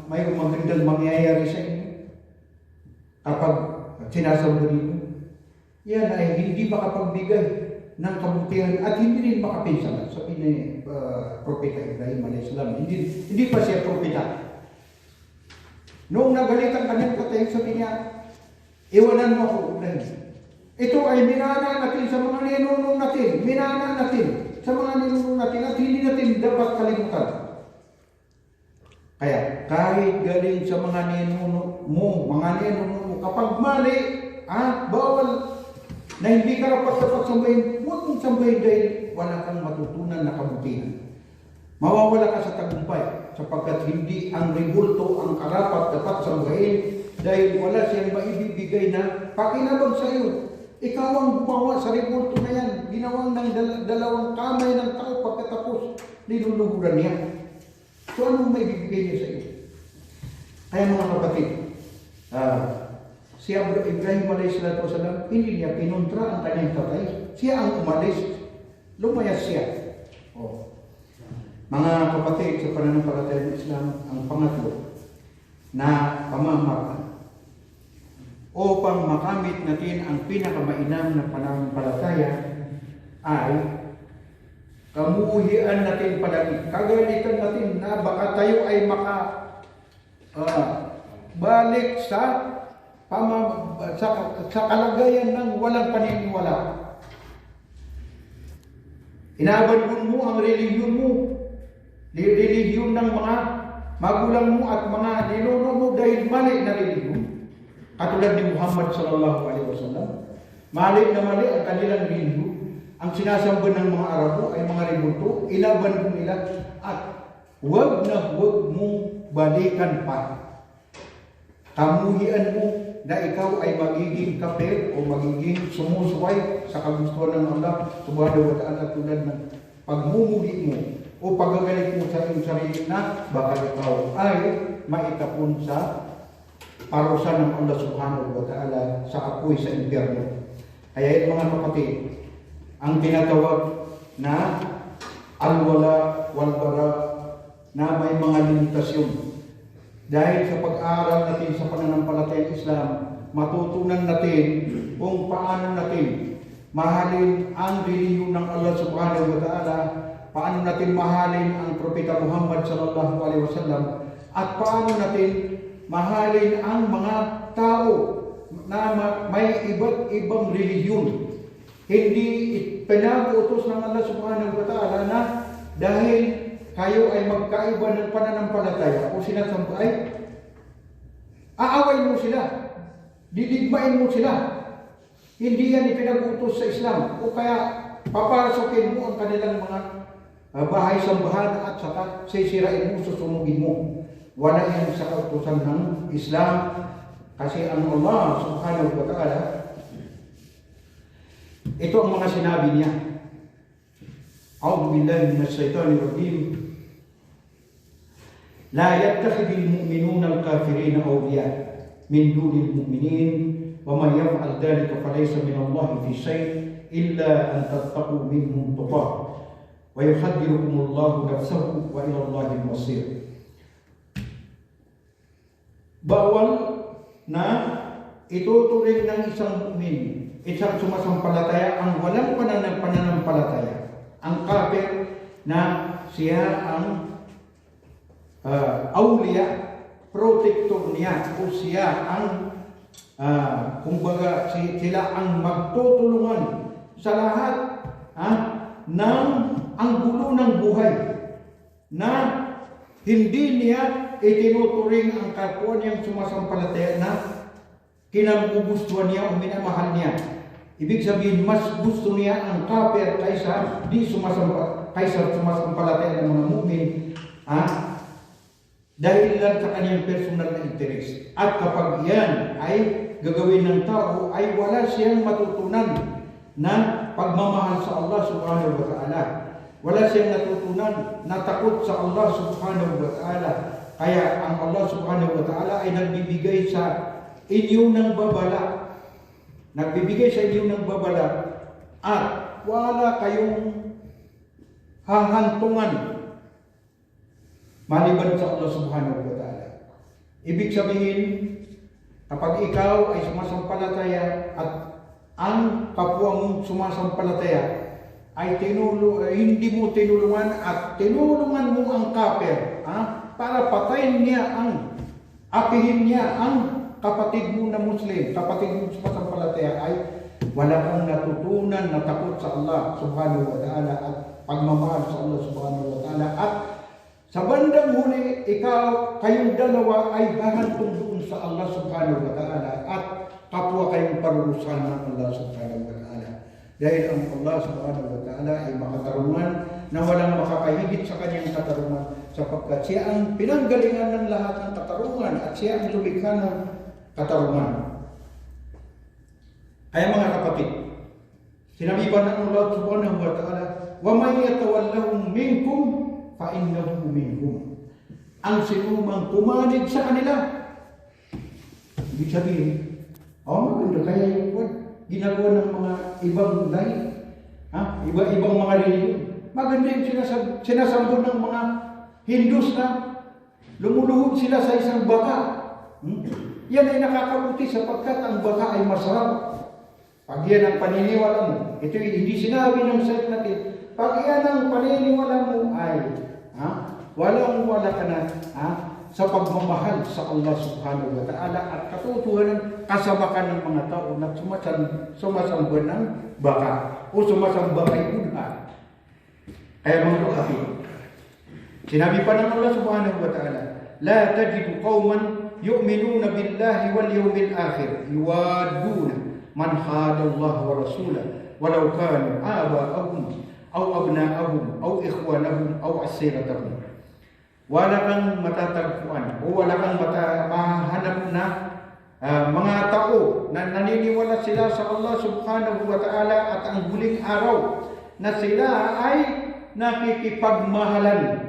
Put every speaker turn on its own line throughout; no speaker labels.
mayroong magandang mangyayari sa inyo kapag sinasamba ninyo. Yan ay hindi makapagbigay ng kabutihan at hindi rin makapinsala. Sabi ni Propeta Ibrahim a.s. Hindi pa siya propeta. Noong nagalitan kanyang patay, sabi niya, iwanan mo ako, Ibrahim. Ito ay minana natin sa mga ninunong natin. Minana natin sa mga ninunong natin at hindi natin dapat kalimutan. Kaya kahit galing sa mga ninunong mo, kapag mali, bawal na hindi ka dapat sambahin, huwag mong sambahin dahil wala kang matutunan na kabutihan. Mawawala ka sa tagumpay sapagkat hindi ang rebulto ang karapat dapat sambahin dahil wala siyang maibibigay na pakinabang sa iyo. Ikaw ang gumawa sa rebulto na yan. Ginawang ng dalawang kamay ng tao pagkatapos niluluhuran niya. So anong maibibigay niya sa iyo? Kaya mga kapatid, si Ibrahim a.s. hindi niya pinuntra ang kanyang tatay. Siya ang umalis. Lumayas siya. Mga kapatid, sa pananampalataya ng Islam, ang pangatlo na pamamaraan upang makamit natin ang pinakamainam na pananampalataya ay kamuhian natin palagi. Kagalitan natin na baka tayo ay balik sa kalagayan ng walang paniniwala. Inabandon mo ang relihiyon mo, relihiyon ng mga magulang mo at mga ninuno mo dahil mali na relihiyon. Katulad ni Muhammad sallallahu alaihi wasallam, mali na mali ang kanilang relihiyon. Ang sinasamba ng mga Arabo ay mga rebulto, inabandon nila at huwag mong balikan pa. Kamuhian mo na ikaw ay magiging kafir o magiging sumusuway sa kagustuhan ng Allah subhanahu wa ta'ala tulad ng pagmumuli mo o paggagalit mo sa iyong sarili na baka ikaw ay maitapon sa parusa ng Allah subhanahu wa ta'ala sa apoy sa impyerno. Kaya mga kapatid, ang tinatawag na al-wala wal-bara na may mga limitasyon. Dahil sa pag-aaral natin sa pananampalatayang Islam, matutunan natin kung paano natin mahalin ang relihiyon ng Allah subhanahu wa ta'ala, paano natin mahalin ang Propeta Muhammad sallallahu alaihi wasallam, at paano natin mahalin ang mga tao na may iba't ibang relihiyon. Hindi pinag-utos ng Allah subhanahu wa ta'ala na dahil kayo ay magkaiba ng pananampalataya o sinasamba ay aaway mo sila, didigmain mo sila. Hindi yan ipinag-utos sa Islam o kaya paparasokin mo ang kanilang mga bahay-sambahan at saka sisirain mo, susunugin mo. Wala yan sa kautusan ng Islam kasi ang Allah subhanahu wa ta'ala, ito ang mga sinabi niya. A'udhu billahi minash shaitanir rajim. La yattakhidul mu'minuna al-kafirina awliya min dunil mu'minin wa man yaf'al dhalika falaysa min Allah fi shay' illa an tattaqu minhum tuqah wa yuhaddirukumullahu nafsahu wa ila Allahil masir. Bawal na ituturing ng isang mu'min, isang sumasampalataya ang walang pananampalataya, ang kafir na siya ang awliya, protector niya o siya ang kumbaga sila ang magtutulungan sa lahat ng ang gulo ng buhay na hindi niya itinuturing ang kapwa niyang sumasampalataya na kinagugustuhan niya o minamahal niya. Ibig sabihin, mas gusto niya ang kafir kaysa sumasampalataya ng mga mu'min dahil lang sa kanyang personal na interes. At kapag yan ay gagawin ng tao, ay wala siyang matutunan na pagmamahal sa Allah subhanahu wa ta'ala. Wala siyang natutunan na takot sa Allah subhanahu wa ta'ala. Kaya ang Allah subhanahu wa ta'ala ay nagbibigay sa inyo ng babala. Nagbibigay sa inyo ng babala at wala kayong hahantungan maliban sa Allah subhanahu wa ta'ala. Ibig sabihin, kapag ikaw ay sumasampalataya at ang kapwa mong sumasampalataya ay hindi mo tinulungan at tinulungan mo ang kafir, para patayin niya apihin niya ang kapatid mo na Muslim, kapatid mo sumasampalataya, ay wala kang natutunan na takot sa Allah subhanahu wa ta'ala at pagmamahal sa Allah subhanahu wa ta'ala. At sa bandang huli, kayong dalawa ay hahantong doon sa Allah subhanahu wa ta'ala at kapwa kayong parurusahan ng Allah subhanahu wa ta'ala. Dahil ang Allah subhanahu wa ta'ala ay makatarungan na walang makakahigit sa kanyang katarungan, sapagkat siya ang pinanggalingan ng lahat ng katarungan at siya ang lumikha ng katarungan. Kaya mga kapatid, sinabi pa ng Allah subhanahu wa ta'ala, وَمَنْ يَتَوَلَّهُمْ مِنْكُمْ فَإِنَّهُ مِنْهُمْ. Ang sinumang pumanig sa kanila, ibig sabihin, maganda kaya yung ginagawa ng mga ibang lahi, iba-ibang mga reliyon. Maganda yung sinasambon ng mga Hindus na lumuluhod sila sa isang baka. Yan ay nakakabuti sapagkat ang baka ay masarap. Pag yan ang paniniwala mo, ito hindi sinabi ng site natin, pag yan ang paniniwala mo ay, walang-wala ka na, sa pagmamahal sa Allah subhanahu wa ta'ala at katotohanan kasama ka ng mga tao na sumasamba ng baka o sumasamba kay Buddha. Kaya mga kapatid, sinabi pa ng Allah subhanahu wa ta'ala, La tajidu qawman yu'minuna billahi wal yawmil akhir yuwaduna man hada Allah wa rasulahu walau kanu aba'ahum aw abna'ahum aw ikhwanahum aw asiratahum. Wala kang matatagpuan o wala kang mahanap na mga tao na naniniwala sila sa Allah subhanahu wa ta'ala at ang huling araw na sila ay nakikipagmahalan,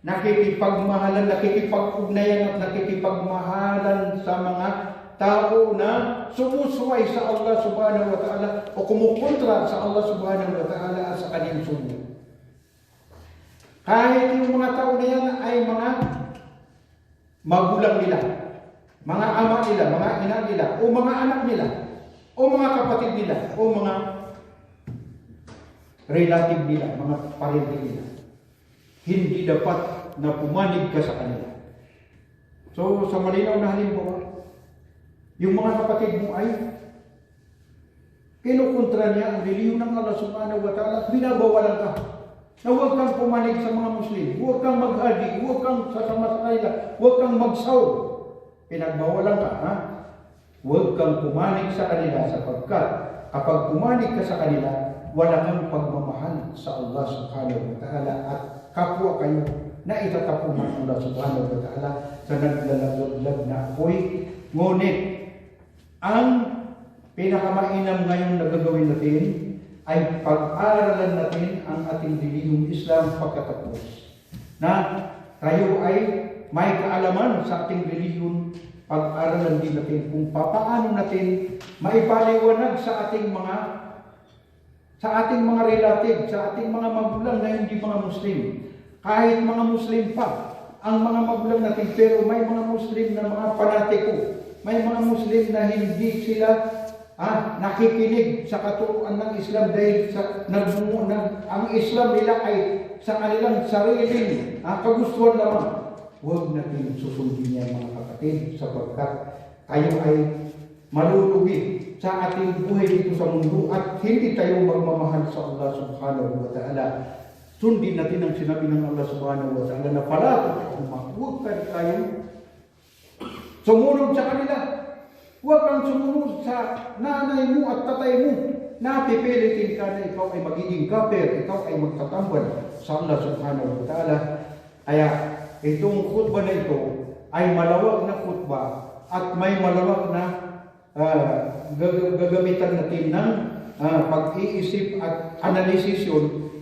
nakikipag-ugnayan at nakikipagmahalan sa mga tao na sumusuway sa Allah subhanahu wa ta'ala o kumukontra sa Allah subhanahu wa ta'ala at sa kanyang sunnah. Kahit yung mga tao na yan ay mga magulang nila, mga ama nila, mga ina nila, o mga anak nila, o mga kapatid nila, o mga relative nila, mga parente nila. Hindi dapat na pumanig ka sa kanila. So, sa malinaw na halimbawa, yung mga kapatid mo ay kinukontra niya ang reliyon ng Allah subhanahu wa ta'ala at binabawalan ka. Na huwag kang pumanig sa mga Muslim, huwag kang maghadi, huwag kang sasama sa kanila, huwag kang magsaw. Pinagbawalan ka, huwag kang pumanig sa kanila sapagkat kapag pumanig ka sa kanila, wala kang pagmamahal sa Allah subhanahu wa ta'ala at kapwa kayo na itatapon ng Allah subhanahu wa ta'ala sa naglalaglag na apoy. Ngunit, ang pinakamainam ngayon na gagawin natin ay pag-aaralan natin ang ating relihiyong Islam pagkatapos. Na tayo ay may kaalaman sa ating relihiyon, pag-aaralan din natin kung paano natin maipaliwanag sa ating mga relative, sa ating mga magulang na hindi mga Muslim. Kahit mga Muslim pa, ang mga magulang natin, pero may mga Muslim na mga panatiko, may mga Muslim na hindi sila nakikinig sa katuruan ng Islam dahil ang Islam nila ay sa kanilang sariling kagustuhan lamang. Huwag natin susundin yan mga kapatid sapagkat tayo ay malulugi sa ating buhay dito sa mundo at hindi tayo magmamahal sa Allah subhanahu wa ta'ala. Sundin natin ang sinabi ng Allah subhanahu wa ta'ala na huwag tayo sumunod sa kanila. Huwag kang sumunod sa nanay mo at tatay mo na pipilitin ka na ikaw ay magiging kafir, ikaw ay magtatambal sa Allah subhanahu wa ta'ala. Kaya itong khutbah na ito ay malawak na khutbah at may malawak na gagamitan natin ng pag-iisip at analisisyon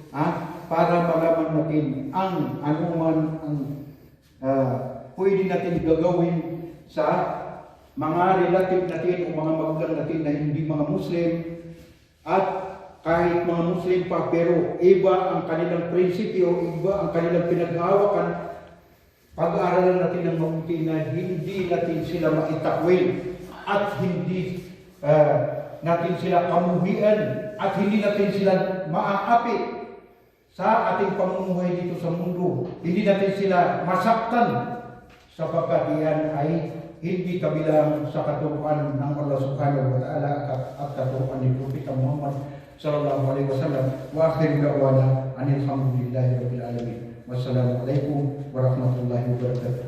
para malaman natin ang anuman ang pwede natin gagawin sa mga relative natin o mga magulang natin na hindi mga Muslim at kahit mga Muslim pa pero iba ang kanilang prinsipyo, iba ang kanilang pinaghahawakan, Pag-aaralan natin ng mabuti na hindi natin sila maitakwil at hindi natin sila kamuhian at hindi natin sila maaapi sa ating pamumuhay dito sa mundo. Hindi natin sila masaktan sapagkat iyan ay hindi kabilang sa katuruan ng Allah Subhanahu wa Ta'ala at katuruan ni Propeta Muhammad sallallahu alaihi wasallam. Wa akhiru da'wana anil hamdulillahi rabbil alamin. Wassalamu alaikum warahmatullahi wabarakatuh.